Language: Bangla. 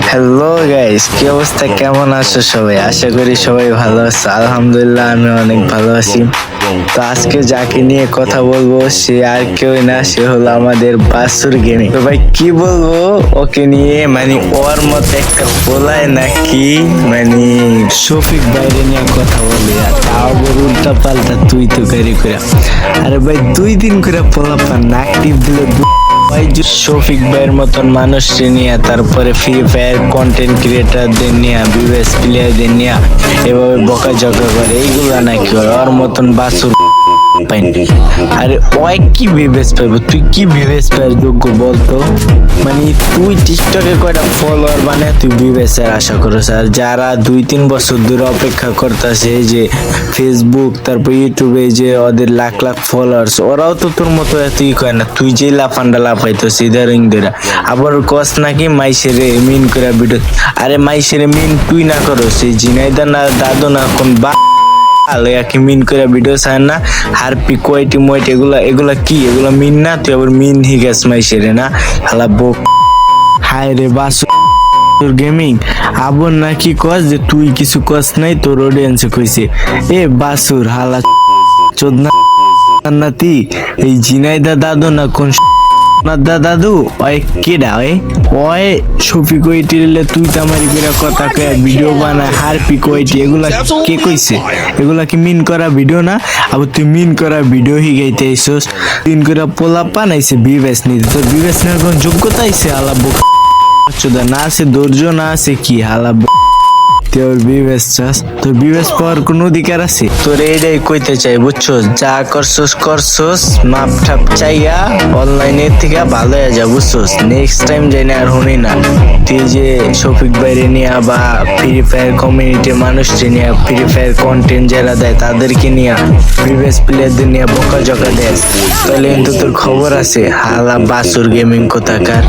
হ্যালো গাইস, কি অবস্থা? কেমন আছো সবাই? আশা করি সবাই ভালো আছো। আলহামদুলিল্লাহ, আমি অনেক ভালো আছি। তো আজকে যাকে নিয়ে কথা বলবো সে আর কেউ না, সে হলো আমাদের বাসুর গেমিং। তো ভাই কি বলবো ওকে নিয়ে, মানে ওর মতো একটা পোলায় নাকি, মানে শফিক বাইরে নিয়ে কথা বলে, আর তাও আবার উল্টা পাল্টা তুই তো গাড়ি করে। আরে ভাই 2 দিন করে পোলা পান না অ্যাক্টিভ দিলে ভাই শফিক ভাইয়ের মতন মানুষকে নিয়ে, তারপরে ফ্রি ফায়ার কন্টেন্ট ক্রিয়েটারদের নিয়ে, বিবেস প্লেয়ারদের নিয়ে এভাবে বকাঝকা করে, এইগুলা নাকি ওর মতন বাসুর পাইনি। আরে ওই কি বিবেস পাইব? তুই কি বিবেস পাইর যোগ্য বলতো? মানে তুই টিকটকে কয়টা ফলোয়ার বানায় তুই বিবেসের আশা করছ? আর যারা 2-3 বছর ধরে অপেক্ষা করতেছে যে ফেসবুক তারপর ইউটিউবে যে ওদের লাখ লাখ ফলোয়ার্স, ওরাও তো তোর মতো এতই কয় না। তুই যে লাফান্ডা লাফাইতো সিদারিং ধরে, আবার কস নাকি মাইসেরে মিন করে ভিডিও। আরে মাইসেরে মিন তুই না করো, সেই জিনাইদা না দাদু না কোন বা কি মিন করে ভিডিও চায় না, হারপি কোয়াইটি মোয়াইটি এগুলা কি? এগুলা মিন না? তুই আবার মিন হি গেছ মাইসেরে না হালা বক। হায় রে বাসু গেমিং আবার নাকি কস যে তুই কিছু কস নাই, তোর অডিয়েন্সে কইছে এ বাসুর হালা চোদনা নাতি, এই জিনাইদা দাদু না কোন দাদু ওই কেডা ওই শফিক ওইটিলে তুই তামারি করে কথা কয়ে ভিডিও বানায় হারপিক ওইটি, এগুলা কে কইছে? এগুলা কি মিন করা ভিডিও না? আবার তুই মিন করা ভিডিও হিগাইতে আইসোস, মিন করে পোলা পানাইছে বিবেস নিতে, তোর বিবেস নেওয়ার কোন যোগ্যতা আইছে? হালা বক না আছে, ধৈর্য না আছে কি হালা তোর বিবেস চাস? তোর বিবেস পাওয়ার কোন অধিকার আছে? তোর এইটাই কইতে চাই, বুঝছো? যা করছস মাপ ঠাপ চাইয়া অনলাইনের থেকে ভালো হয়ে যা, বুঝছস? নেক্সট টাইম যাই না আর শুনি না তুই যে শফিক বাইরে নিয়া বা ফ্রি ফায়ার কমিউনিটির মানুষকে নিয়ে, ফ্রি ফায়ার কন্টেন্ট যারা দেয় তাদেরকে নিয়ে, প্রিভিয়াস প্লেয়ারদের নিয়ে বকাঝকা দেয়, তাহলে কিন্তু তোর খবর আছে। হালা বাসুর গেমিং কোথাকার।